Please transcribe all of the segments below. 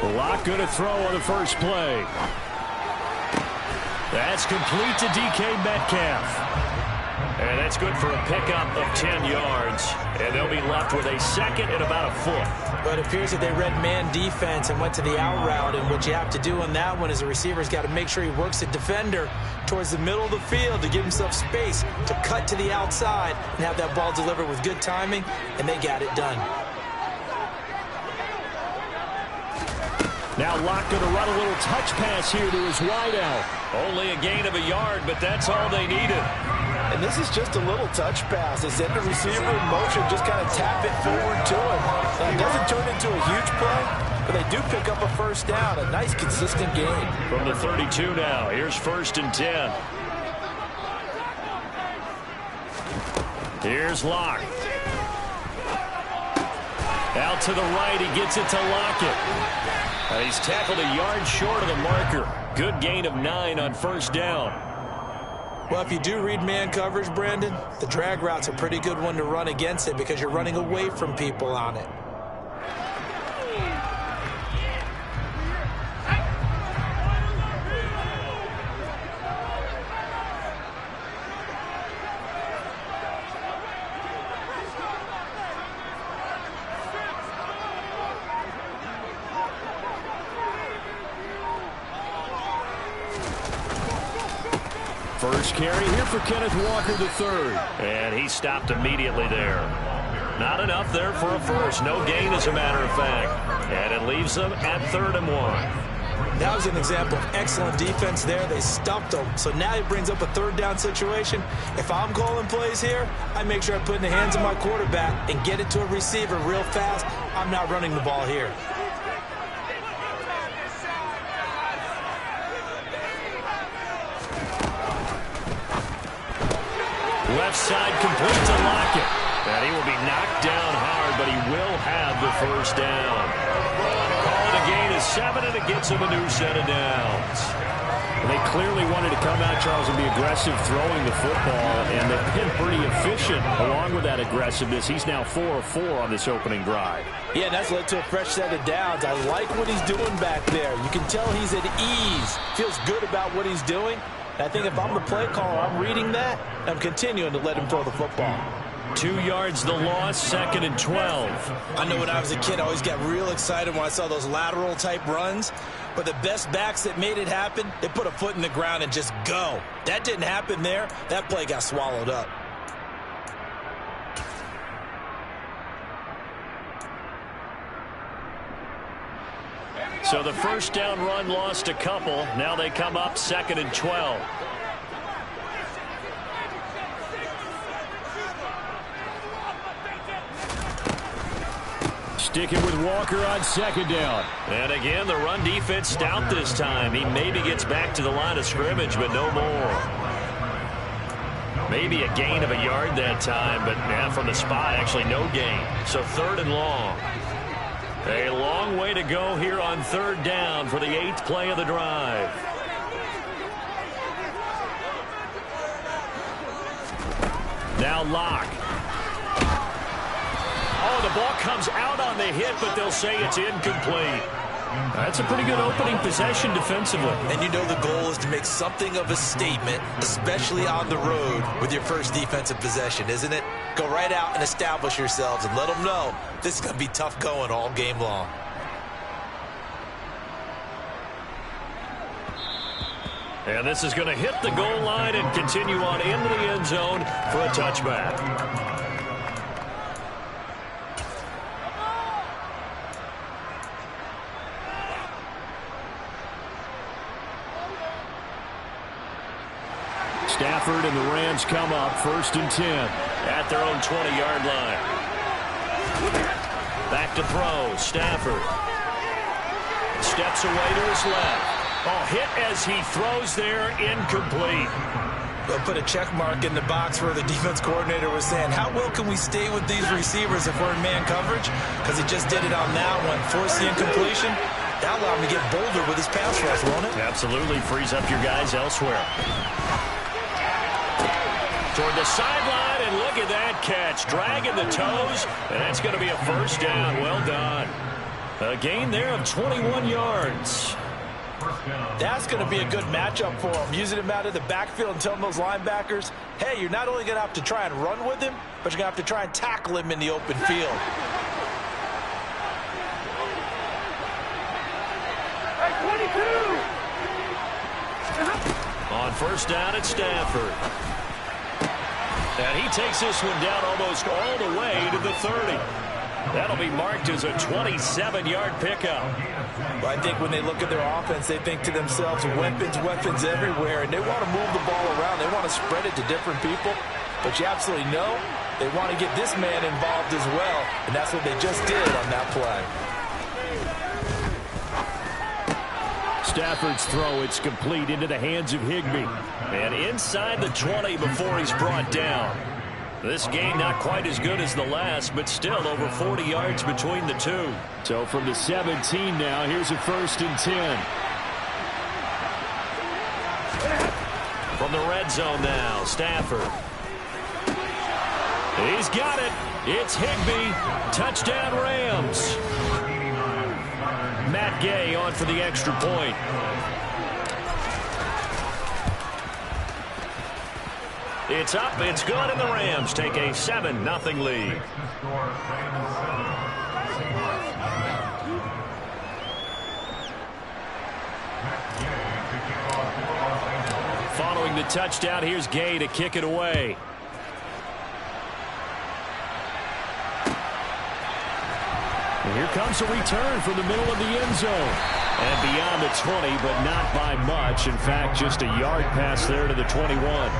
Locke going to throw on the first play. That's complete to DK Metcalf. And that's good for a pickup of 10 yards. And they'll be left with a second and about a foot. But it appears that they read man defense and went to the out route. And what you have to do on that one is the receiver's got to make sure he works the defender towards the middle of the field to give himself space to cut to the outside and have that ball delivered with good timing. And they got it done. Now Locke going to run a little touch pass here to his wideout. Only a gain of a yard, but that's all they needed. And this is just a little touch pass. They send the receiver in motion, just kind of tap it forward to him. Now, it doesn't turn into a huge play, but they do pick up a first down. A nice, consistent gain. From the 32 now, here's 1st and 10. Here's Locke. Out to the right, he gets it to Lockett. He's tackled a yard short of the marker. Good gain of 9 on 1st down. Well, if you do read man coverage, Brandon, the drag route's a pretty good one to run against it because you're running away from people on it. First carry here for Kenneth Walker III. And he stopped immediately there. Not enough there for a first. No gain, as a matter of fact. And it leaves them at 3rd and 1. That was an example of excellent defense there. They stuffed them. So now he brings up a 3rd down situation. If I'm calling plays here, I make sure I put it in the hands of my quarterback and get it to a receiver real fast. I'm not running the ball here. Left side complete to Lockett. And he will be knocked down hard, but he will have the first down. Call it a gain of 7, and it gets him a new set of downs. And they clearly wanted to come out, Charles, and be aggressive throwing the football, and they've been pretty efficient along with that aggressiveness. He's now 4 of 4 on this opening drive. Yeah, and that's led to a fresh set of downs. I like what he's doing back there. You can tell he's at ease. Feels good about what he's doing. I think if I'm the play caller, I'm reading that, and I'm continuing to let him throw the football. 2 yards the loss, 2nd and 12. I know when I was a kid, I always got real excited when I saw those lateral-type runs. But the best backs that made it happen, they put a foot in the ground and just go. That didn't happen there. That play got swallowed up. So the first down run lost a couple. Now they come up 2nd and 12. Sticking with Walker on 2nd down. And again, the run defense stout this time. He maybe gets back to the line of scrimmage, but no more. Maybe a gain of a yard that time, but from the spot, actually no gain. So 3rd and long. A long way to go here on 3rd down for the 8th play of the drive. Now Locke. Oh, the ball comes out on the hit, but they'll say it's incomplete. That's a pretty good opening possession defensively. And you know the goal is to make something of a statement, especially on the road with your first defensive possession, isn't it? Go right out and establish yourselves and let them know this is going to be tough going all game long. And this is going to hit the goal line and continue on into the end zone for a touchback. Stafford and the Rams come up 1st and 10 at their own 20-yard line. Back to throw. Stafford steps away to his left. Oh, hit as he throws there, incomplete. They'll put a check mark in the box where the defense coordinator was saying, how well can we stay with these receivers if we're in man coverage? Because he just did it on that one. Force the incompletion. That'll allow him to get bolder with his pass rush, won't it? Absolutely. Frees up your guys elsewhere. Toward the sideline, and look at that catch. Dragging the toes, and that's going to be a first down. Well done. A gain there of 21 yards. That's going to be a good matchup for him. Using him out of the backfield and telling those linebackers, hey, you're not only going to have to try and run with him, but you're going to have to try and tackle him in the open field. On first down, it's Stafford. And he takes this one down almost all the way to the 30. That'll be marked as a 27-yard pickup. Well, I think when they look at their offense, they think to themselves, weapons everywhere, and they want to move the ball around. They want to spread it to different people. But you absolutely know they want to get this man involved as well, and that's what they just did on that play. Stafford's throw, it's complete into the hands of Higbee. And inside the 20 before he's brought down. This game not quite as good as the last, but still over 40 yards between the two. So from the 17 now, here's a 1st and 10. From the red zone now, Stafford. He's got it. It's Higbee. Touchdown Rams. Matt Gay on for the extra point. It's up, it's good, and the Rams take a 7-0 lead. Following the touchdown, here's Gay to kick it away. And here comes a return from the middle of the end zone. And beyond the 20, but not by much. In fact, just a yard pass there to the 21.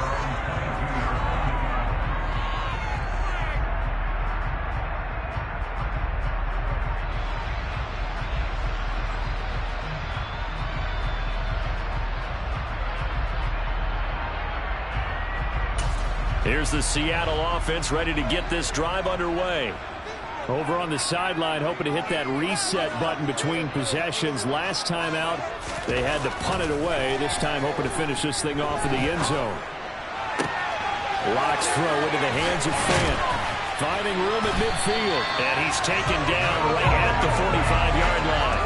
Here's the Seattle offense ready to get this drive underway. Over on the sideline, hoping to hit that reset button between possessions. Last time out, they had to punt it away. This time, hoping to finish this thing off in the end zone. Lock's throw into the hands of Fant. Finding room at midfield. And he's taken down right at the 45-yard line.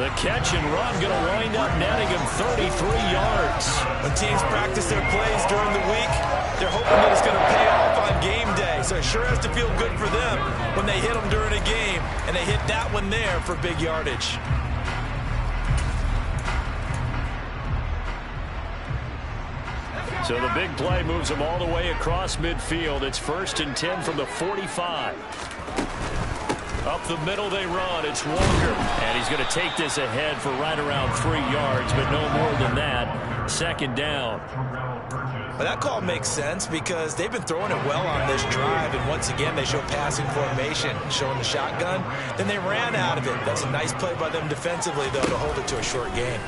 The catch and run going to wind up netting him 33 yards. When teams practice their plays during the week, they're hoping that it's going to pay off on game day. So it sure has to feel good for them when they hit them during a game, and they hit that one there for big yardage. So the big play moves them all the way across midfield. It's 1st and 10 from the 45. Up the middle they run. It's Walker. And he's going to take this ahead for right around 3 yards, but no more than that. 2nd down. But that call makes sense because they've been throwing it well on this drive, and once again they show passing formation, showing the shotgun. Then they ran out of it. That's a nice play by them defensively, though, to hold it to a short gain.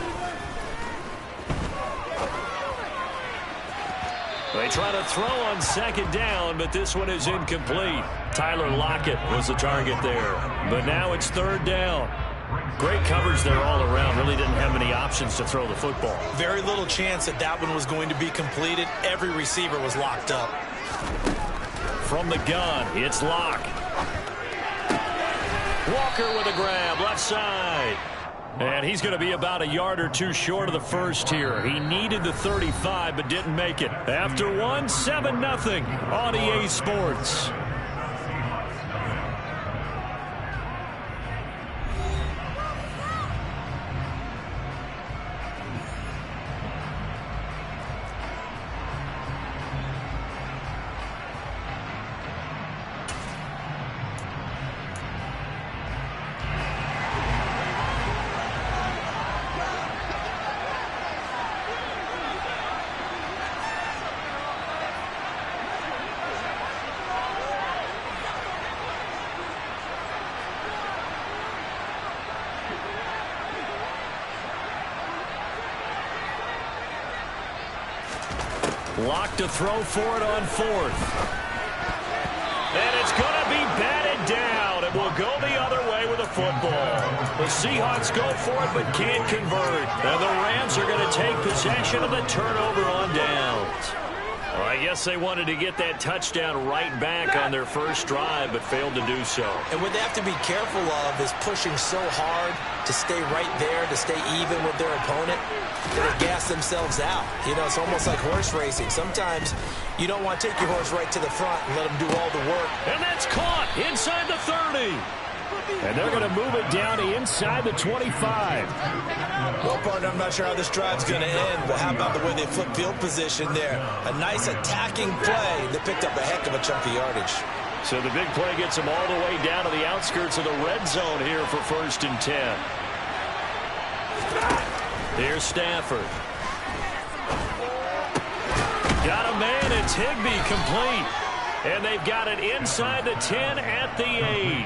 They try to throw on 2nd down, but this one is incomplete. Tyler Lockett was the target there. But now it's 3rd down. Great coverage there all around. Really didn't have many options to throw the football. Very little chance that that one was going to be completed. Every receiver was locked up. From the gun, it's Locke. Walker with a grab, left side. And he's going to be about a yard or two short of the first here. He needed the 35, but didn't make it. After one, 7-0 on EA Sports. Lock to throw for it on 4th. And it's going to be batted down. It will go the other way with a football. The Seahawks go for it but can't convert. And the Rams are going to take possession of the turnover on downs. Well, I guess they wanted to get that touchdown right back on their first drive, but failed to do so. And what they have to be careful of is pushing so hard to stay right there, to stay even with their opponent, that they gas themselves out. You know, it's almost like horse racing. Sometimes you don't want to take your horse right to the front and let them do all the work. And that's caught inside the 30. And they're going to move it down to inside the 25. Well, partner, I'm not sure how this drive's going to end, but how about the way they flip field position there? A nice attacking play that picked up a heck of a chunk of yardage. So the big play gets them all the way down to the outskirts of the red zone here for 1st and 10. Here's Stafford. Got a man. It's Higbee complete. And they've got it inside the 10 at the 8.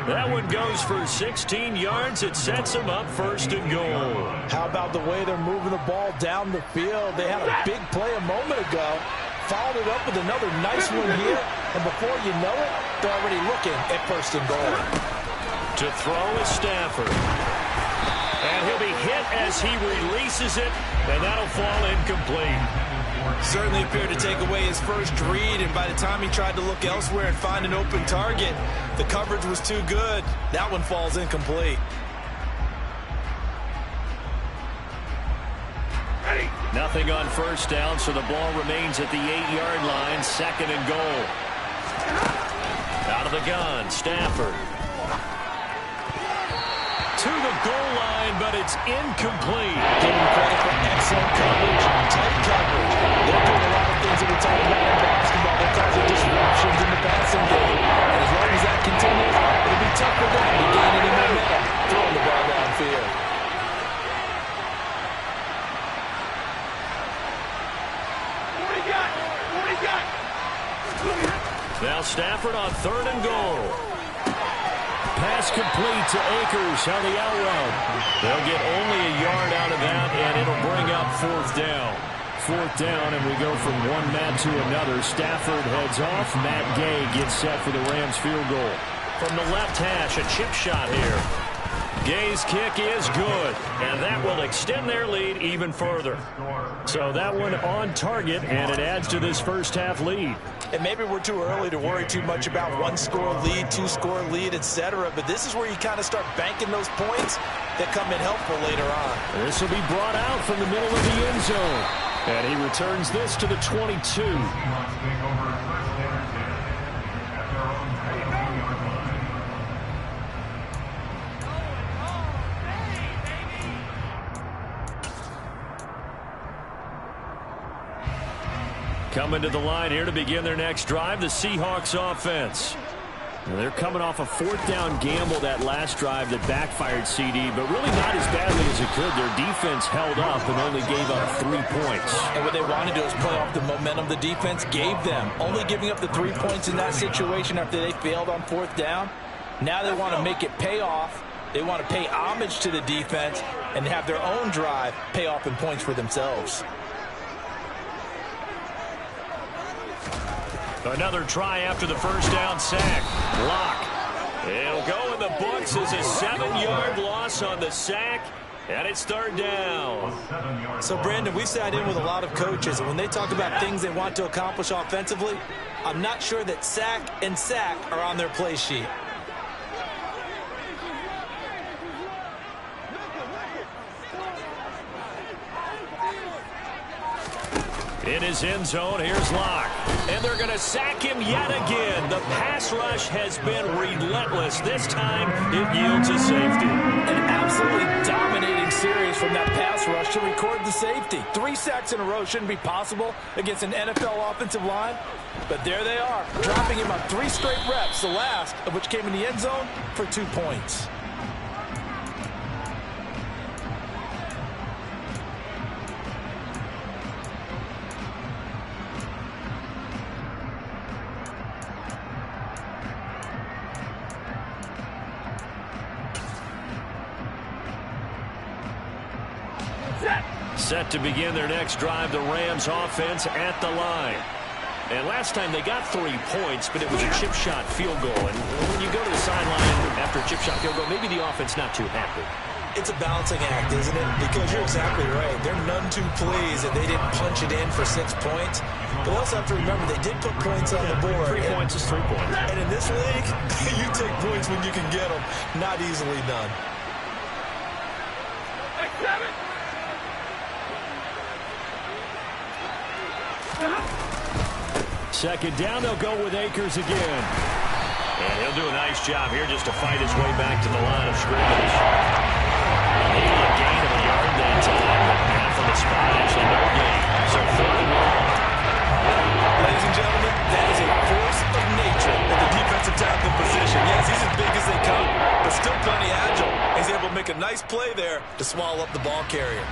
That one goes for 16 yards. It sets them up 1st and goal. How about the way they're moving the ball down the field? They had a big play a moment ago. Followed it up with another nice one here. And before you know it, they're already looking at 1st and goal. To throw is Stafford. And he'll be hit as he releases it. And that'll fall incomplete. Certainly appeared to take away his first read, and by the time he tried to look elsewhere and find an open target, the coverage was too good. That one falls incomplete. Nothing on 1st down, so the ball remains at the 8-yard line, 2nd and goal. Out of the gun, Stafford. To the goal line, but it's incomplete. Giving credit for excellent coverage, tight coverage. They're doing a lot of things that we talk about in basketball that cause disruptions in the passing game. And as long as that continues, it'll be tough for them to gain any momentum throwing the ball downfield. Now Stafford on 3rd and goal. Pass complete to Akers on the out route. They'll get only a yard out of that, and it'll bring up 4th down. 4th down, and we go from one man to another. Stafford heads off. Matt Gay gets set for the Rams field goal. From the left hash, a chip shot here. Gay's kick is good, and that will extend their lead even further. So that one on target, and it adds to this first half lead. And maybe we're too early to worry too much about 1-score lead, 2-score lead, etc. But this is where you kind of start banking those points that come in helpful later on. This will be brought out from the middle of the end zone. And he returns this to the 22. Coming to the line here to begin their next drive, the Seahawks offense. Now they're coming off a 4th down gamble that last drive that backfired CD, but really not as badly as it could. Their defense held up and only gave up 3 points. And what they want to do is play off the momentum the defense gave them. Only giving up the 3 points in that situation after they failed on 4th down. Now they want to make it pay off. They want to pay homage to the defense and have their own drive pay off in points for themselves. Another try after the first down sack. Block. It'll go in the books as a 7-yard loss on the sack, and it's 3rd down. So, Brandon, we sat in with a lot of coaches, and when they talk about things they want to accomplish offensively, I'm not sure that sack and sack are on their play sheet. In his end zone, here's Locke. And they're going to sack him yet again. The pass rush has been relentless. This time, it yields a safety. An absolutely dominating series from that pass rush to record the safety. 3 sacks in a row shouldn't be possible against an NFL offensive line. But there they are, dropping him on 3 straight reps, the last of which came in the end zone for 2 points. Set to begin their next drive, the Rams offense at the line. And last time they got 3 points, but it was a chip shot field goal. And when you go to the sideline after a chip shot field goal, maybe the offense not too happy. It's a balancing act, isn't it? Because you're exactly right. They're none too pleased that they didn't punch it in for 6 points. But they also have to remember they did put points on the board. 3 points is 3 points. And in this league, you take points when you can get them. Not easily done. Second down, they'll go with Akers again. And he'll do a nice job here just to fight his way back to the line of scrimmage. He got a gain of a yard that time, but not from the spot. Actually, no gain. So 3rd and long. Ladies and gentlemen, that is a force of nature at the defensive tackle position. Yes, he's as big as they come, but still plenty agile. He's able to make a nice play there to swallow up the ball carrier.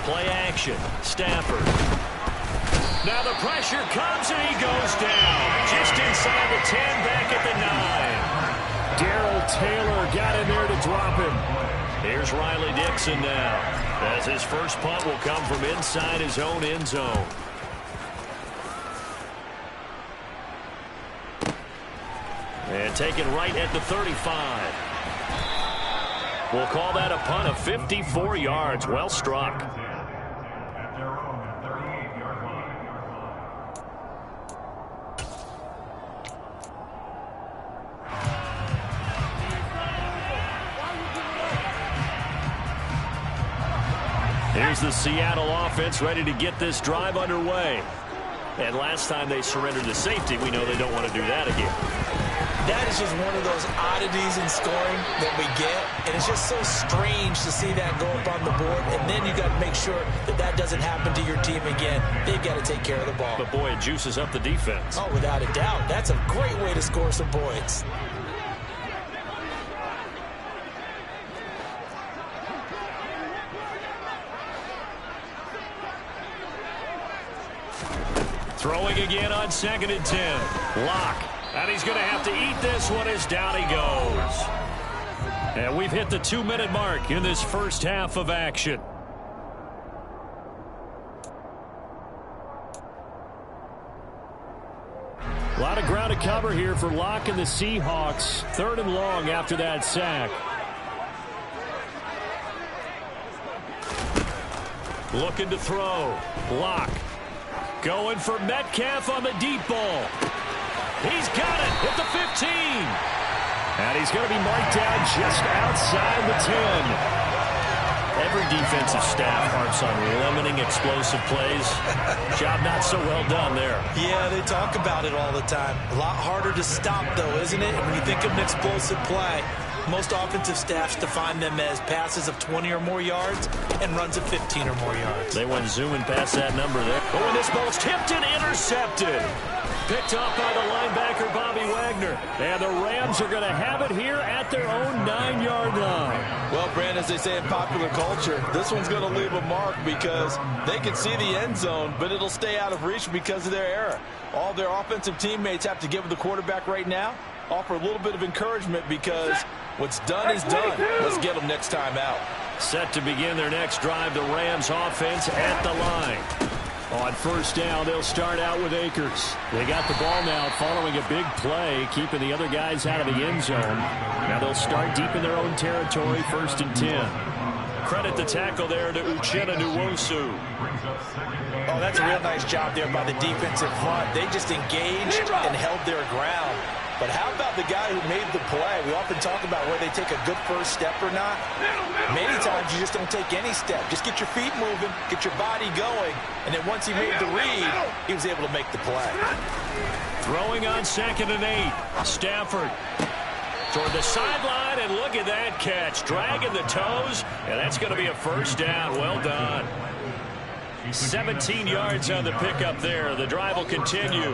Play action. Stafford. Now the pressure comes and he goes down. Just inside the 10, back at the 9. Darrell Taylor got in there to drop him. Here's Riley Dixon now, as his first punt will come from inside his own end zone. And taken right at the 35. We'll call that a punt of 54 yards. Well struck. Here's the Seattle offense ready to get this drive underway. And last time they surrendered the safety, we know they don't want to do that again. That is just one of those oddities in scoring that we get. And it's just so strange to see that go up on the board. And then you got to make sure that that doesn't happen to your team again. They've got to take care of the ball. But boy, it juices up the defense. Oh, without a doubt. That's a great way to score some points. Throwing again on 2nd and 10. Lock. And he's going to have to eat this one as down he goes. And we've hit the 2-minute mark in this first half of action. A lot of ground to cover here for Lock and the Seahawks. 3rd and long after that sack. Looking to throw. Lock. Going for Metcalf on the deep ball. He's got it at the 15. And he's going to be marked down just outside the 10. Every defensive staff harps on limiting explosive plays. Job not so well done there. Yeah, they talk about it all the time. A lot harder to stop, though, isn't it? And when you think of an explosive play, most offensive staffs define them as passes of 20 or more yards and runs of 15 or more yards. They went zooming past that number there. Oh, and this ball's tipped and intercepted. Picked off by the linebacker, Bobby Wagner. And the Rams are going to have it here at their own 9-yard line. Well, Brand, as they say in popular culture, this one's going to leave a mark because they can see the end zone, but it'll stay out of reach because of their error. All their offensive teammates have to give the quarterback right now, offer a little bit of encouragement because what's done is done. Let's get them next time out. Set to begin their next drive, the Rams offense at the line. On first down, they'll start out with Akers. They got the ball now following a big play, keeping the other guys out of the end zone. Now they'll start deep in their own territory, 1st and 10. Credit the tackle there to Uchenna Nwosu. Oh, that's a real nice job there by the defensive front. They just engaged and held their ground. But how about the guy who made the play? We often talk about whether they take a good first step or not. Many times you just don't take any step. Just get your feet moving, get your body going, and then once he made the read, he was able to make the play. Throwing on 2nd and 8. Stafford toward the sideline, and look at that catch. Dragging the toes, and that's going to be a first down. Well done. 17 yards on the pickup there. The drive will continue.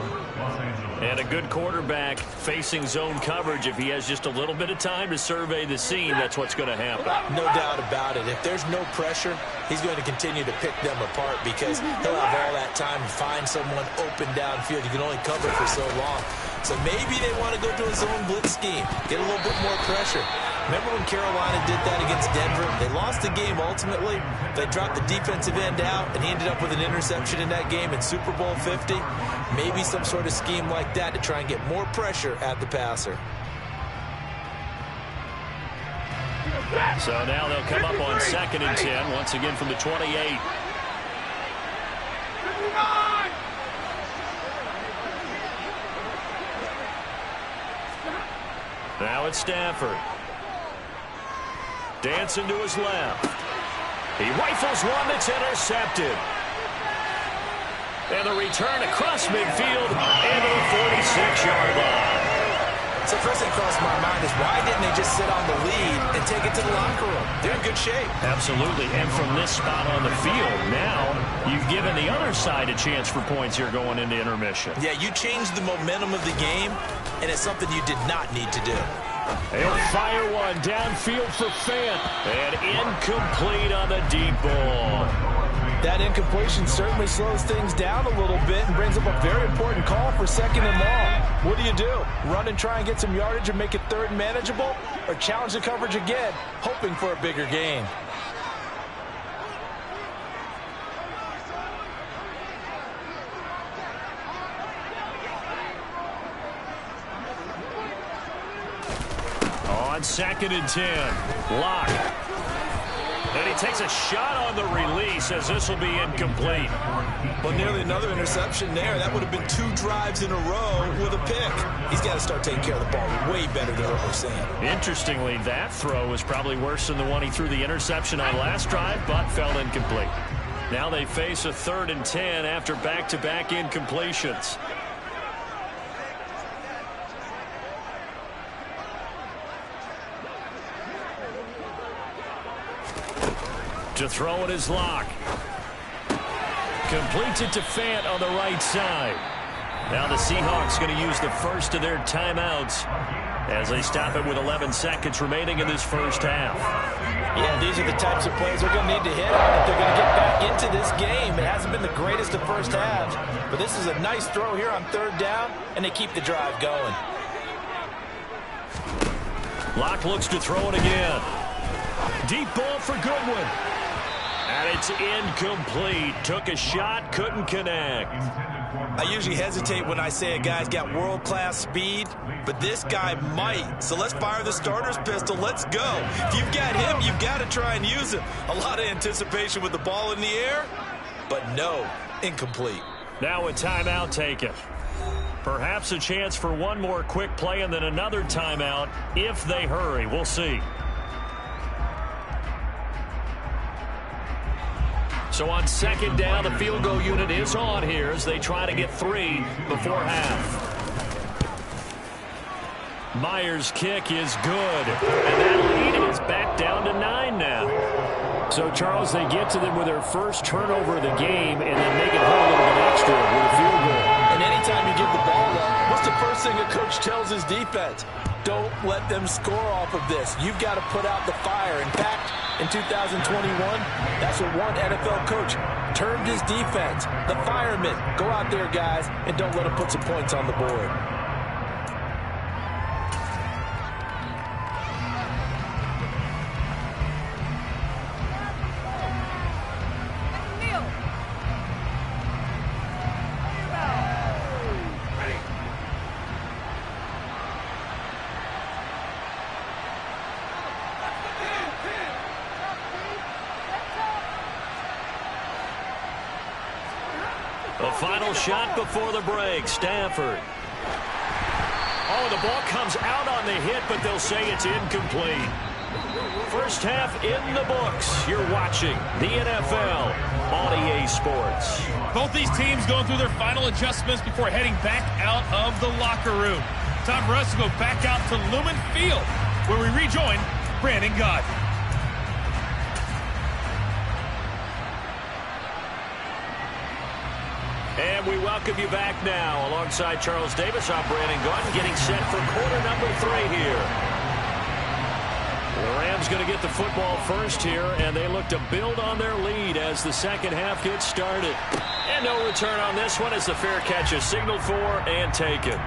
And a good quarterback facing zone coverage. If he has just a little bit of time to survey the scene, that's what's going to happen. No doubt about it. If there's no pressure, he's going to continue to pick them apart because he'll have all that time to find someone open downfield. You can only cover for so long. So maybe they want to go to a zone blitz scheme, get a little bit more pressure. Remember when Carolina did that against Denver? They lost the game ultimately. They dropped the defensive end out, and he ended up with an interception in that game in Super Bowl 50. Maybe some sort of scheme like that to try and get more pressure at the passer. So now they'll come up on 2nd and 10, once again from the 28. Now it's Stafford. Dancing to his left. He rifles one that's intercepted. And the return across midfield into the 46-yard line. So first thing crossed my mind is why didn't they just sit on the lead and take it to the locker room? They're in good shape. Absolutely. And from this spot on the field, now you've given the other side a chance for points here going into intermission. Yeah, you changed the momentum of the game, and it's something you did not need to do. He'll fire one downfield for Fant. And incomplete on the deep ball. That incompletion certainly slows things down a little bit and brings up a very important call for 2nd and long. What do? Run and try and get some yardage and make it 3rd and manageable? Or challenge the coverage again, hoping for a bigger gain? On 2nd and 10, Locke. And he takes a shot on the release as this will be incomplete. Well, nearly another interception there. That would have been 2 drives in a row with a pick. He's got to start taking care of the ball way better than what we're seeing. Interestingly, that throw was probably worse than the one he threw the interception on last drive, but fell incomplete. Now they face a 3rd and 10 after back-to-back incompletions. To throw it is Locke. Completes it to Fant on the right side. Now the Seahawks going to use the first of their timeouts as they stop it with 11 seconds remaining in this first half. Yeah, these are the types of plays they're going to need to hit on if they're going to get back into this game. It hasn't been the greatest of first halves, but this is a nice throw here on 3rd down, and they keep the drive going. Locke looks to throw it again. Deep ball for Goodwin. And it's incomplete. Took a shot, couldn't connect. I usually hesitate when I say a guy's got world-class speed, but this guy might. So let's fire the starter's pistol. Let's go. If you've got him, you've got to try and use him. A lot of anticipation with the ball in the air, but no, incomplete. Now a timeout taken. Perhaps a chance for one more quick play and then another timeout if they hurry. We'll see. So on 2nd down, the field goal unit is on here as they try to get 3 before half. Myers' kick is good. And that lead is back down to 9 now. So, Charles, they get to them with their first turnover of the game and then make it home a little bit extra with a field goal. And anytime you give the ball up, what's the first thing a coach tells his defense? Don't let them score off of this. You've got to put out the fire. In fact, in 2021, that's what one NFL coach termed his defense. The firemen. Go out there, guys, and don't let them put some points on the board. The final shot before the break, Stafford. Oh, the ball comes out on the hit, but they'll say it's incomplete. First half in the books. You're watching the NFL on EA Sports. Both these teams going through their final adjustments before heading back out of the locker room. Time for us to go back out to Lumen Field, where we rejoin Brandon Gaudin. And we welcome you back now. Alongside Charles Davis, I'm Brandon Gaudin, getting set for quarter number 3 here. The Rams going to get the football first here, and they look to build on their lead as the second half gets started. And no return on this one as the fair catch is signaled for and taken.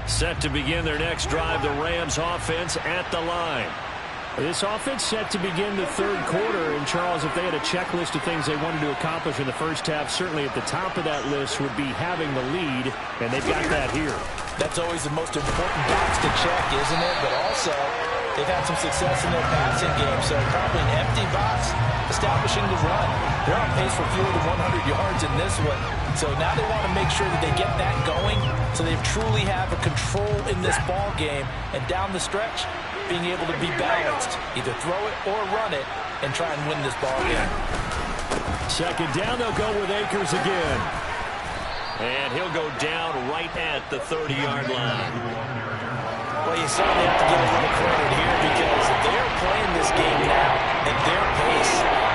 Set to begin their next drive, the Rams offense at the line. This offense set to begin the third quarter. And, Charles, if they had a checklist of things they wanted to accomplish in the first half, certainly at the top of that list would be having the lead, and they've got that here. That's always the most important box to check, isn't it? But also, they've had some success in their passing game, so probably an empty box establishing the run. They're on pace for fewer than 100 yards in this one. So now they want to make sure that they get that going so they truly have a control in this ball game. And down the stretch, being able to be balanced. Either throw it or run it and try and win this ball game. Second down, they'll go with Akers again. And he'll go down right at the 30-yard line. Well, you certainly have to give a little credit here because they're playing this game now at their pace.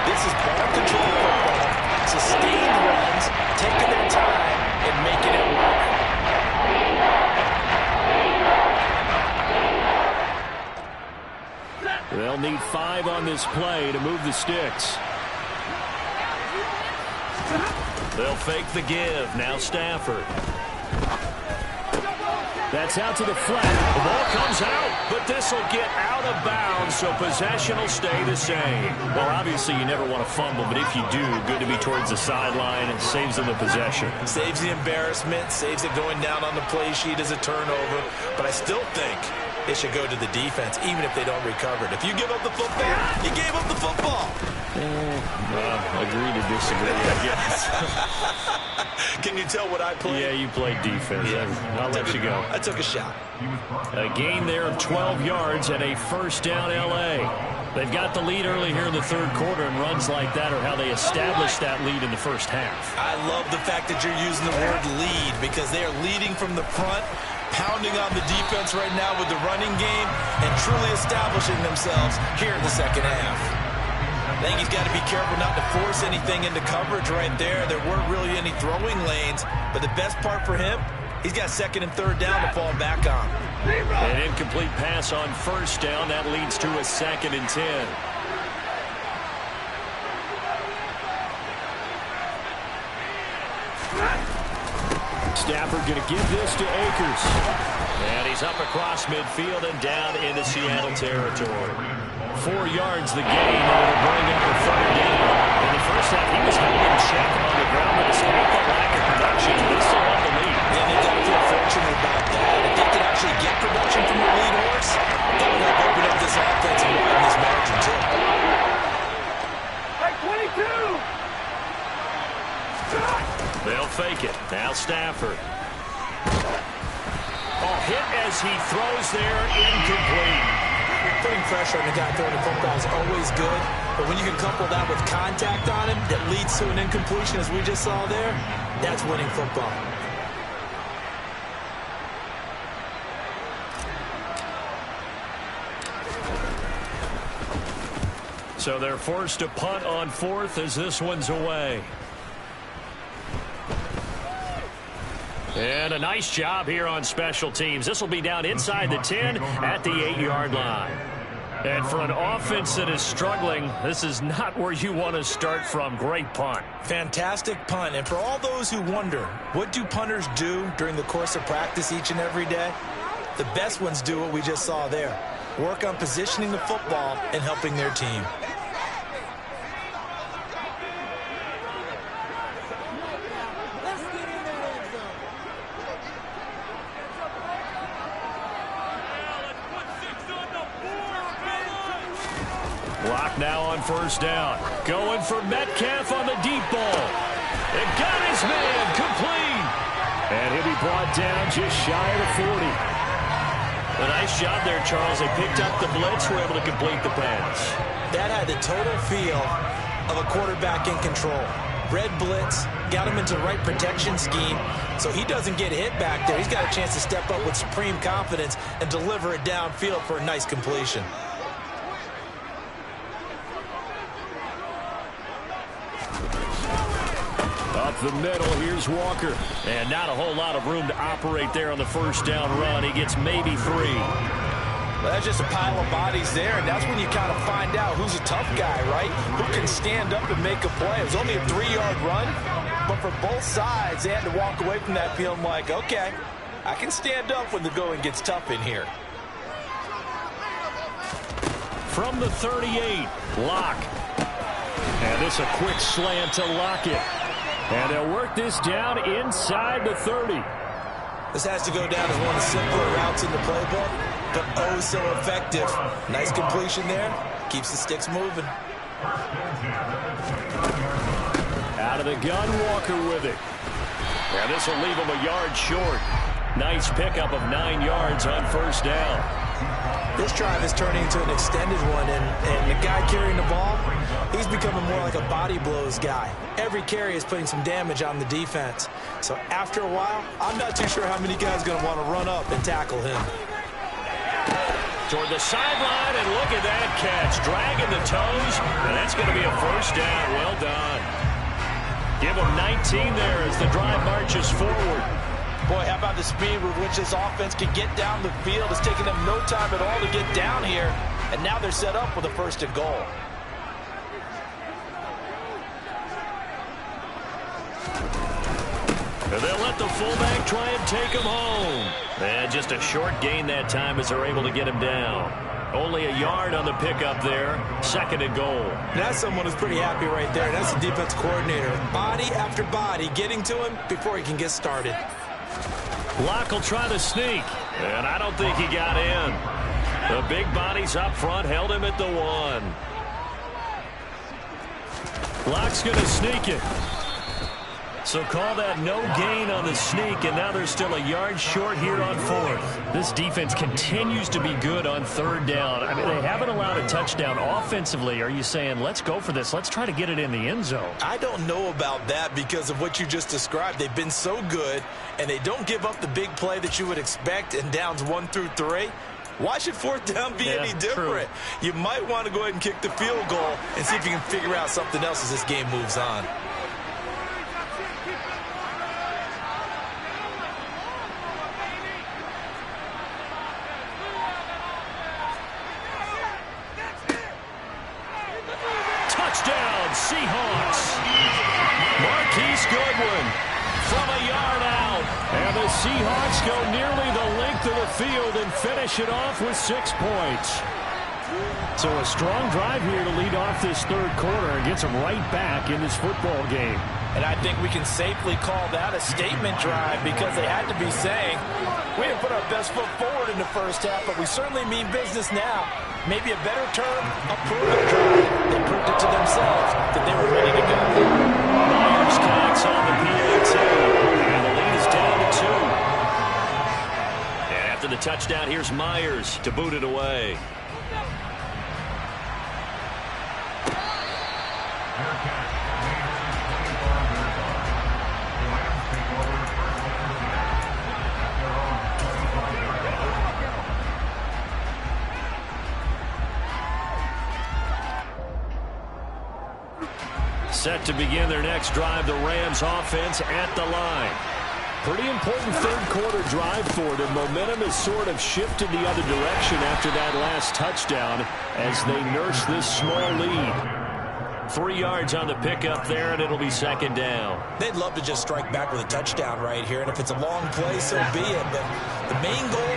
This is ball control football, sustained runs, taking their time and making it work. They'll need 5 on this play to move the sticks. They'll fake the give. Now Stafford. That's out to the flat. The ball comes out, but this will get out of bounds, so possession will stay the same. Well, obviously you never want to fumble, but if you do, good to be towards the sideline. It saves them the possession. Saves the embarrassment, saves it going down on the play sheet as a turnover, but I still think it should go to the defense, even if they don't recover it. If you give up the football, you gave up the football. Agree to disagree, I guess. Can you tell what I played? Yeah, you played defense. Yeah. I'll let you go. I took a shot. A gain there of 12 yards and a first down L.A. They've got the lead early here in the third quarter, and runs like that are how they established that lead in the first half. I love the fact that you're using the word lead because they are leading from the front, pounding on the defense right now with the running game and truly establishing themselves here in the second half. I think he's got to be careful not to force anything into coverage right there. There weren't really any throwing lanes, but the best part for him, he's got second and third down to fall back on. An incomplete pass on first down. That leads to a 2nd and 10. Stafford going to give this to Akers. And he's up across midfield and down into Seattle territory. 4 yards the gain, and it'll bring up a third down. In the first half, he was held in check on the ground, but despite the lack of production, they still have the lead. Yeah, they've got to feel fortunate about that. If they can actually get production from the lead horse, that would help open up this offense and widen this margin, too. Hey, 22! They'll fake it. Now Stafford. Hit as he throws there, incomplete. Putting pressure on the guy throwing the football is always good, but when you can couple that with contact on him that leads to an incompletion, as we just saw there, that's winning football. So they're forced to punt on 4th as this one's away. And a nice job here on special teams. This will be down inside the 10 at the 8-yard line. And for an offense that is struggling, this is not where you want to start from. Great punt. Fantastic punt. And for all those who wonder, what do punters do during the course of practice each and every day? The best ones do what we just saw there. Work on positioning the football and helping their team. Block now on first down. Going for Metcalf on the deep ball. It got his man complete. And he'll be brought down just shy of the 40. A nice job there, Charles. They picked up the blitz, were able to complete the pass. That had the total feel of a quarterback in control. Red blitz, got him into the right protection scheme, so he doesn't get hit back there. He's got a chance to step up with supreme confidence and deliver it downfield for a nice completion. Up the middle, here's Walker. And not a whole lot of room to operate there on the first down run. He gets maybe 3. Well, that's just a pile of bodies there, and that's when you kind of find out who's a tough guy, right? Who can stand up and make a play. It was only a 3-yard run, but for both sides, they had to walk away from that feeling like, okay, I can stand up when the going gets tough in here. From the 38, Locke. And this a quick slant to Lockett. And they'll work this down inside the 30. This has to go down as one of the simpler routes in the playbook, but oh so effective. Nice completion there. Keeps the sticks moving. Out of the gun, Walker with it. And this will leave him a yard short. Nice pickup of 9 yards on first down. This drive is turning into an extended one, and the guy carrying the ball, he's becoming more like a body blows guy. Every carry is putting some damage on the defense. So after a while, I'm not too sure how many guys are going to want to run up and tackle him. Toward the sideline, and look at that catch. Dragging the toes, and that's going to be a first down. Well done. Give him 19 there as the drive marches forward. Boy, how about the speed with which this offense can get down the field? It's taking them no time at all to get down here. And now they're set up with a 1st and goal. And they'll let the fullback try and take him home. And just a short gain that time as they're able to get him down. Only a yard on the pickup there. 2nd and goal. That's someone who's pretty happy right there. That's the defense coordinator. Body after body getting to him before he can get started. Locke will try the sneak, and I don't think he got in. The big bodies up front held him at the 1. Locke's going to sneak it. So call that no gain on the sneak, and now they're still a yard short here on 4th. This defense continues to be good on 3rd down. I mean, they haven't allowed a touchdown offensively. Are you saying, let's go for this? Let's try to get it in the end zone. I don't know about that because of what you just described. They've been so good, and they don't give up the big play that you would expect in downs 1 through 3. Why should 4th down be any different? True. You might want to go ahead and kick the field goal and see if you can figure out something else as this game moves on. Touchdown, Seahawks. Marquise Goodwin from a yard out. And the Seahawks go nearly the length of the field and finish it off with 6 points. So a strong drive here to lead off this 3rd quarter and gets them right back in this football game. And I think we can safely call that a statement drive because they had to be saying, we didn't put our best foot forward in the 1st half, but we certainly mean business now. Maybe a better term, a prove-it drive. They proved it to themselves that they were ready to go. Myers connects on the PAT, and the lead is down to 2. And after the touchdown, here's Myers to boot it away. Set to begin their next drive, the Rams offense at the line. Pretty important 3rd quarter drive for them. Momentum has sort of shifted the other direction after that last touchdown as they nurse this small lead. 3 yards on the pickup there, and it'll be 2nd down. They'd love to just strike back with a touchdown right here, and if it's a long play, so be it. But the main goal,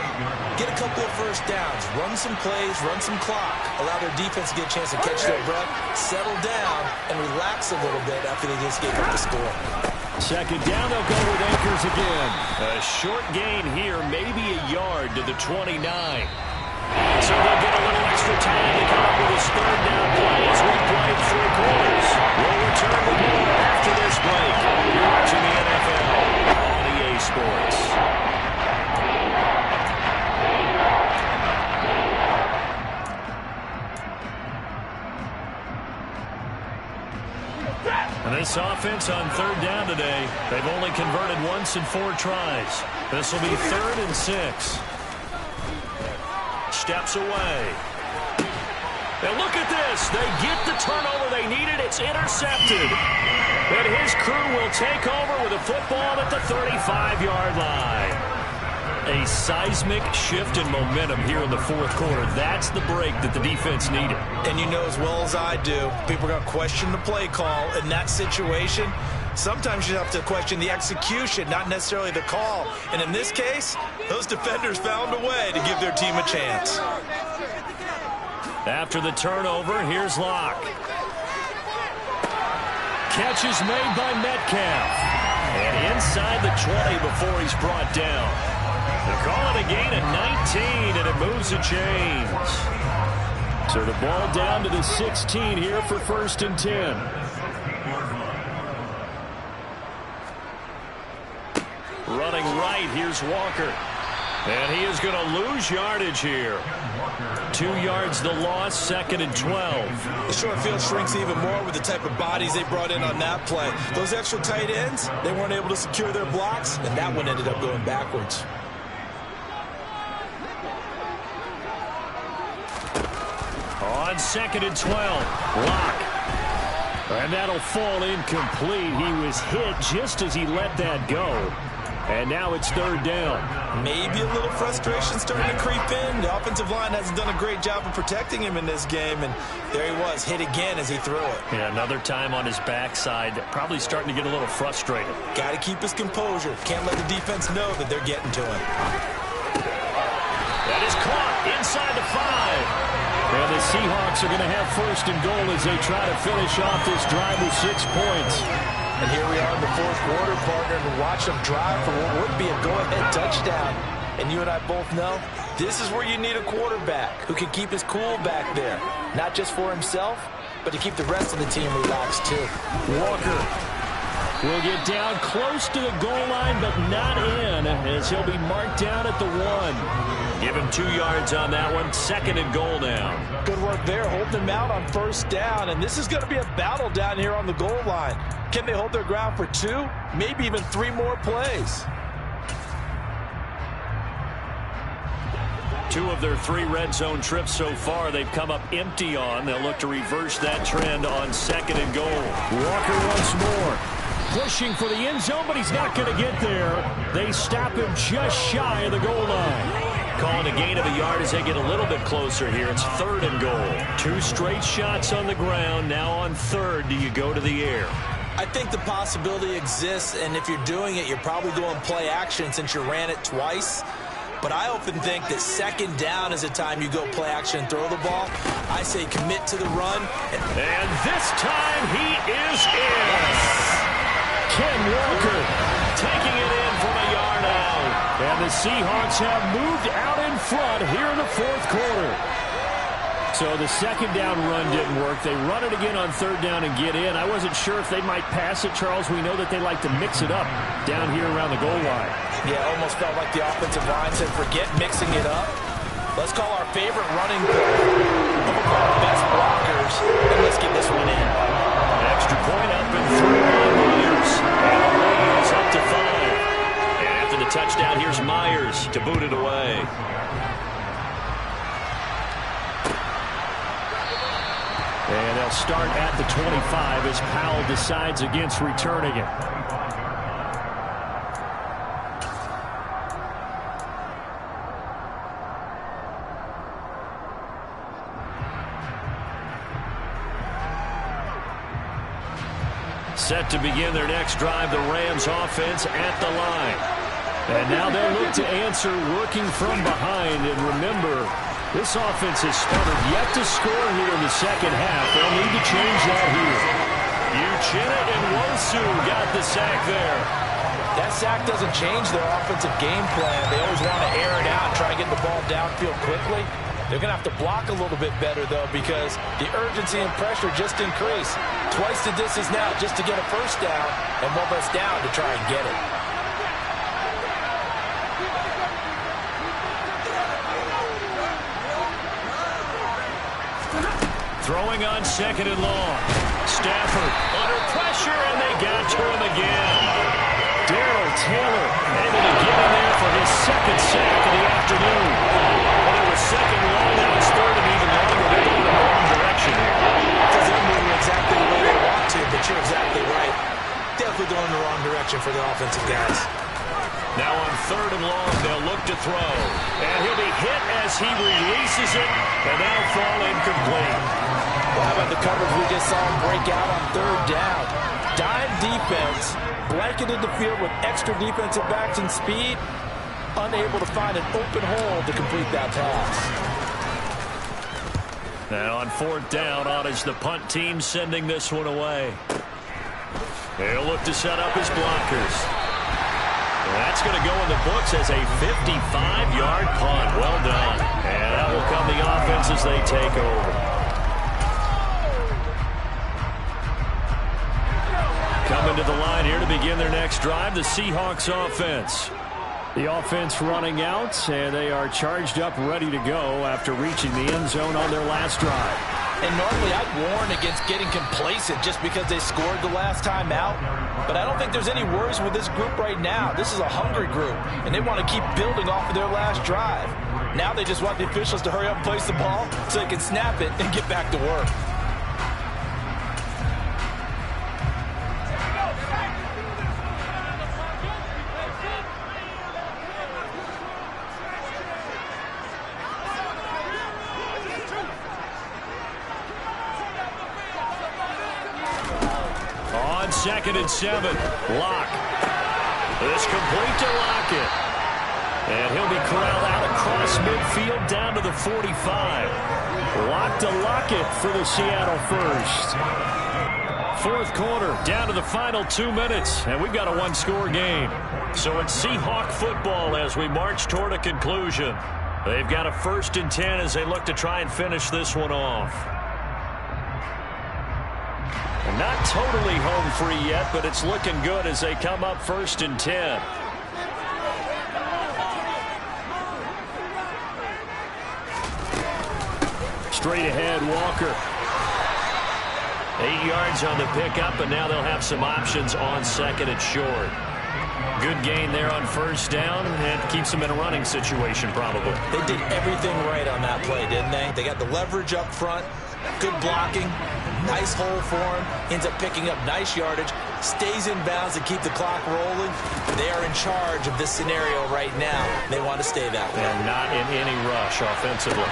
get a couple of 1st downs, run some plays, run some clock, allow their defense to get a chance to catch their breath, settle down, and relax a little bit after they just gave up the score. 2nd down, they'll go with Akers again. A short gain here, maybe a yard to the 29. So they'll get a little extra time to come up with his 3rd down play as we play 3 quarters. We'll return with more after this break. You're watching the NFL on EA Sports. And this offense on 3rd down today, they've only converted once in 4 tries. This will be 3rd and 6. Steps away. And look at this. They get the turnover they needed. It's intercepted. And his crew will take over with a football at the 35-yard line. A seismic shift in momentum here in the 4th quarter. That's the break that the defense needed. And you know as well as I do, people are going to question the play call in that situation. Sometimes you have to question the execution, not necessarily the call. And in this case, those defenders found a way to give their team a chance. After the turnover, here's Locke. Catch is made by Metcalf. And inside the 20 before he's brought down. They call it a gain of 19, and it moves the chains. So the ball down to the 16 here for 1st and 10. Running right, here's Walker. And he is going to lose yardage here. 2 yards the loss, 2nd and 12. The short field shrinks even more with the type of bodies they brought in on that play. Those extra tight ends, they weren't able to secure their blocks, and that one ended up going backwards. On 2nd and 12, Locke. And that'll fall incomplete. He was hit just as he let that go. And now it's 3rd down. Maybe a little frustration starting to creep in. The offensive line hasn't done a great job of protecting him in this game. And there he was, hit again as he threw it. Yeah, another time on his backside. Probably starting to get a little frustrated. Got to keep his composure. Can't let the defense know that they're getting to him. That is caught inside the 5. And the Seahawks are going to have 1st and goal as they try to finish off this drive with 6 points. And here we are in the 4th quarter, partner, and watch them drive for what would be a go-ahead touchdown. And you and I both know this is where you need a quarterback who can keep his cool back there. Not just for himself, but to keep the rest of the team relaxed too. Walker will get down close to the goal line, but not in, as he'll be marked down at the 1. Give him 2 yards on that one. 2nd and goal now. Good work there, holding them out on 1st down. And this is going to be a battle down here on the goal line. Can they hold their ground for 2, maybe even 3 more plays? 2 of their 3 red zone trips so far they've come up empty on. They'll look to reverse that trend on 2nd and goal. Walker once more. Pushing for the end zone, but he's not going to get there. They stop him just shy of the goal line. Calling a gain of a yard as they get a little bit closer here. It's 3rd and goal. 2 straight shots on the ground. Now on 3rd, do you go to the air? I think the possibility exists, and if you're doing it, you're probably going play action since you ran it twice. But I often think that 2nd down is a time you go play action and throw the ball. I say commit to the run. And this time he is in. Ken Walker taking it in from a yard out. And the Seahawks have moved out in front here in the 4th quarter. So the 2nd down run didn't work. They run it again on 3rd down and get in. I wasn't sure if they might pass it, Charles. We know that they like to mix it up down here around the goal line. Yeah, it almost felt like the offensive line said, forget mixing it up. Let's call our favorite running play. Our best blockers, and let's get this one in. Extra point up and through by Myers. And the lead is up to 5. And after the touchdown, here's Myers to boot it away. And they'll start at the 25 as Powell decides against returning it. Set to begin their next drive, the Rams offense at the line. And now they'll look to answer working from behind. And remember, this offense has stuttered yet to score here in the 2nd half. They'll need to change that here. Uchenna and Wosu got the sack there. That sack doesn't change their offensive game plan. They always want to air it out and try to get the ball downfield quickly. They're going to have to block a little bit better, though, because the urgency and pressure just increase. Twice the distance now just to get a 1st down, and 1 less down to try and get it. Throwing on 2nd and long. Stafford under pressure, and they got to him again. Darrell Taylor able to get in there for his 2nd sack of the afternoon. Well, it was 2nd and long, now it's 3rd and even longer. They're going in the wrong direction here. Doesn't move exactly the way they want to, but you're exactly right. Definitely going in the wrong direction for the offensive guys. Now on 3rd and long, they'll look to throw. And he'll be hit as he releases it, and that'll fall incomplete. Well, how about the coverage we just saw him break out on 3rd down? Dime defense, blanketed the field with extra defensive backs and speed, unable to find an open hole to complete that pass. Now on 4th down, on is the punt team sending this one away. He'll look to set up his blockers. That's going to go in the books as a 55-yard punt. Well done. And that will come the offense as they take over. Coming to the line here to begin their next drive, the Seahawks offense. The offense running out, and they are charged up, ready to go after reaching the end zone on their last drive. And normally I'd warn against getting complacent just because they scored the last time out. But I don't think there's any worries with this group right now. This is a hungry group, and they want to keep building off of their last drive. Now they just want the officials to hurry up and place the ball so they can snap it and get back to work. On 2nd and 7, Locke. This complete to Lockett. And he'll be corralled out across midfield down to the 45. Locke to Lockett for the Seattle first. 4th quarter, down to the final 2 minutes, and we've got a one-score game. So it's Seahawk football as we march toward a conclusion. They've got a 1st and 10 as they look to try and finish this one off. Not totally home free yet, but it's looking good as they come up 1st and 10. Straight ahead, Walker. 8 yards on the pickup, and now they'll have some options on 2nd and short. Good gain there on 1st down, and keeps them in a running situation probably. They did everything right on that play, didn't they? They got the leverage up front, good blocking, nice hole for him, ends up picking up nice yardage, stays in bounds to keep the clock rolling. They are in charge of this scenario right now. They want to stay that way. And not in any rush offensively.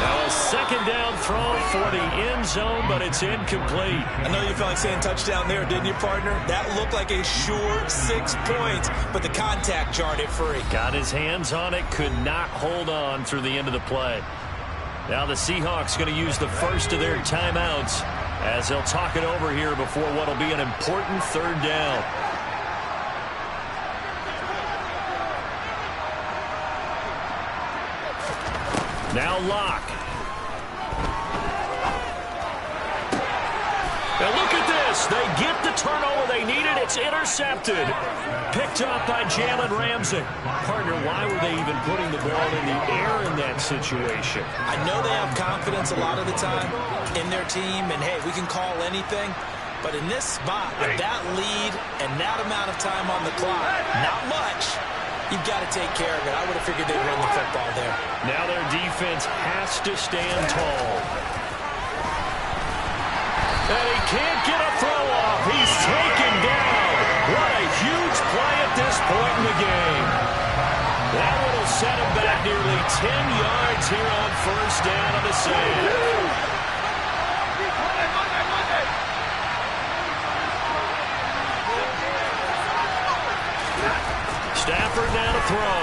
Now a 2nd down throw for the end zone, but it's incomplete. I know you felt like saying touchdown there, didn't you, partner? That looked like a sure 6 points, but the contact jarred it free. Got his hands on it, could not hold on through the end of the play. Now the Seahawks going to use the first of their timeouts as they'll talk it over here before what will be an important 3rd down. Now Locke. Now look at this. They get the turnover they needed. It's intercepted. Picked up by Jalen Ramsey. Partner, why were they even putting the ball in the air in that situation? I know they have confidence a lot of the time in their team, and hey, we can call anything. But in this spot, with that lead and that amount of time on the clock, not much. You've got to take care of it. I would have figured they'd run the football there. Now their defense has to stand tall. And he can't get a throw off. He's taken down. What a huge play at this point in the game. That one will set him back nearly 10 yards here on 1st down on the save. Stafford now to throw.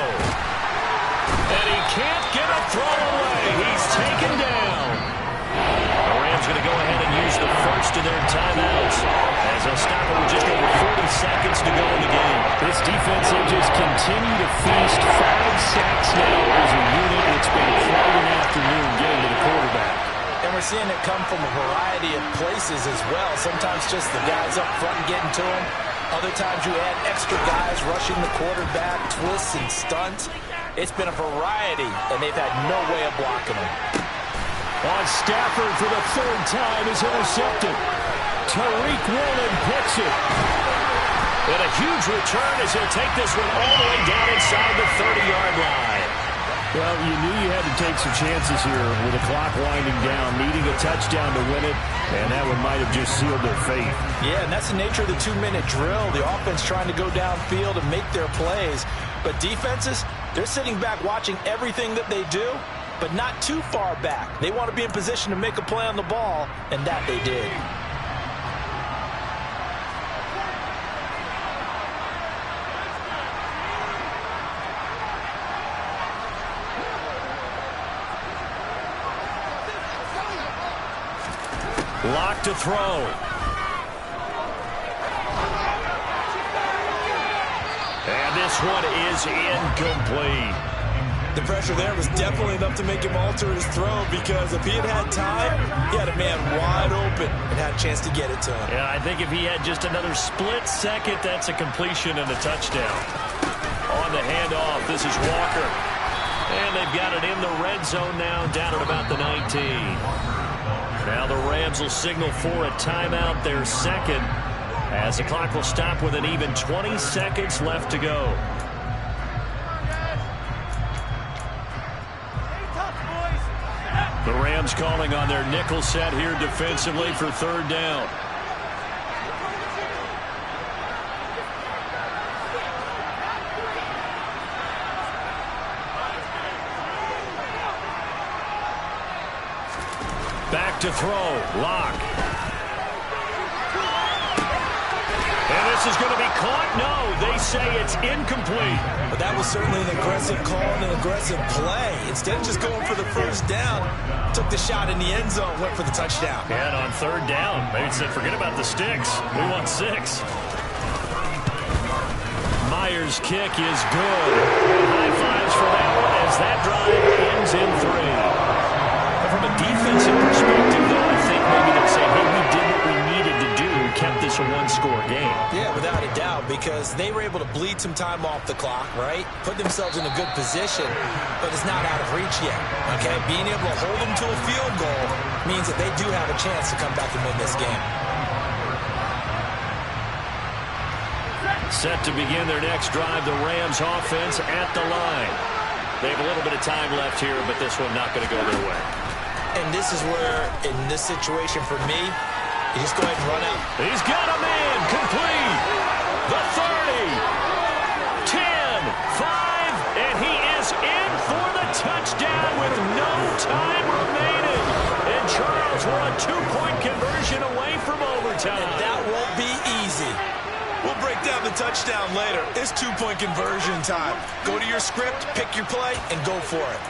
And he can't get a throw away. He's taken down. The Rams going to go ahead and use the first of their timeouts as they'll stop it with just over 40 seconds to go in the game. This defense, they just continue to feast. 5 sacks now as a unit. It's been quite an afternoon getting to the quarterback. And we're seeing it come from a variety of places as well. Sometimes just the guys up front getting to him. Other times you add extra guys rushing the quarterback, twists and stunts. It's been a variety, and they've had no way of blocking them. On Stafford for the 3rd time is intercepted. Tariq Woolen picks it. And a huge return as he'll take this one all the way down inside the 30-yard line. Well, you knew you had to take some chances here with the clock winding down, needing a touchdown to win it, and that one might have just sealed their fate. Yeah, and that's the nature of the 2-minute drill. The offense trying to go downfield and make their plays. But defenses, they're sitting back watching everything that they do, but not too far back. They want to be in position to make a play on the ball, and that they did. Lock to throw. And this one is incomplete. The pressure there was definitely enough to make him alter his throw, because if he had time, he had a man wide open and had a chance to get it to him. Yeah, I think if he had just another split second, that's a completion and a touchdown. On the handoff, this is Walker. And they've got it in the red zone now, down at about the 19. Now the Rams will signal for a timeout, their second, as the clock will stop with an even 20 seconds left to go. The Rams calling on their nickel set here defensively for third down. Back to throw. Lock. And this is going to be caught. No, they say it's incomplete. But that was certainly an aggressive call and an aggressive play. Instead of just going for the first down, took the shot in the end zone, went for the touchdown. And on third down, maybe said, forget about the sticks. We want 6. Myers' kick is good. High fives for that one as that drive ends in 3. From a defensive perspective, though, I think maybe they're saying, hey, we did what we needed to do, kept this a one-score game. Yeah, without a doubt, because they were able to bleed some time off the clock, right? Put themselves in a good position, but it's not out of reach yet, okay? Being able to hold them to a field goal means that they do have a chance to come back and win this game. Set to begin their next drive, the Rams offense at the line. They have a little bit of time left here, but this one not going to go their way. And this is where, in this situation for me, you just go ahead and run out. He's got a man complete. The 30, 10, 5, and he is in for the touchdown with no time remaining. And Charles, we're a 2-point conversion away from overtime. And that won't be easy. We'll break down the touchdown later. It's 2-point conversion time. Go to your script, pick your play, and go for it.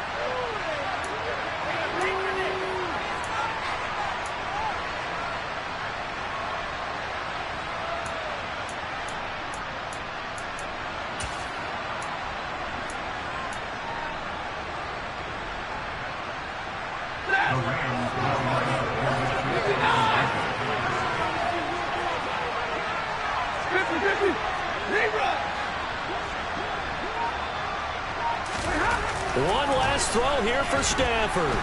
One last throw here for Stafford.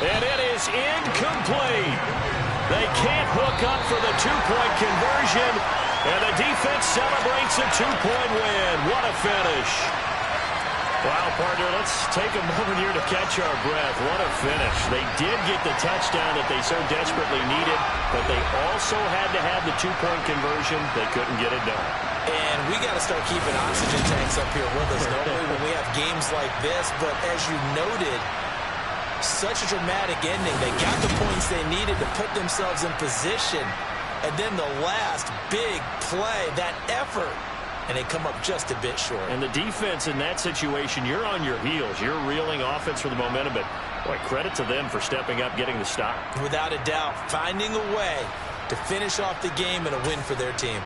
And it is incomplete. They can't hook up for the 2-point conversion. And the defense celebrates a 2-point win. What a finish. Wow, partner, let's take a moment here to catch our breath. What a finish. They did get the touchdown that they so desperately needed, but they also had to have the 2-point conversion. They couldn't get it done. And we got to start keeping oxygen tanks up here with us, normally when we have games like this. But as you noted, such a dramatic ending. They got the points they needed to put themselves in position. And then the last big play, that effort, and they come up just a bit short. And the defense in that situation, you're on your heels. You're reeling offense for the momentum, but boy, credit to them for stepping up, getting the stop. Without a doubt, finding a way to finish off the game and a win for their team.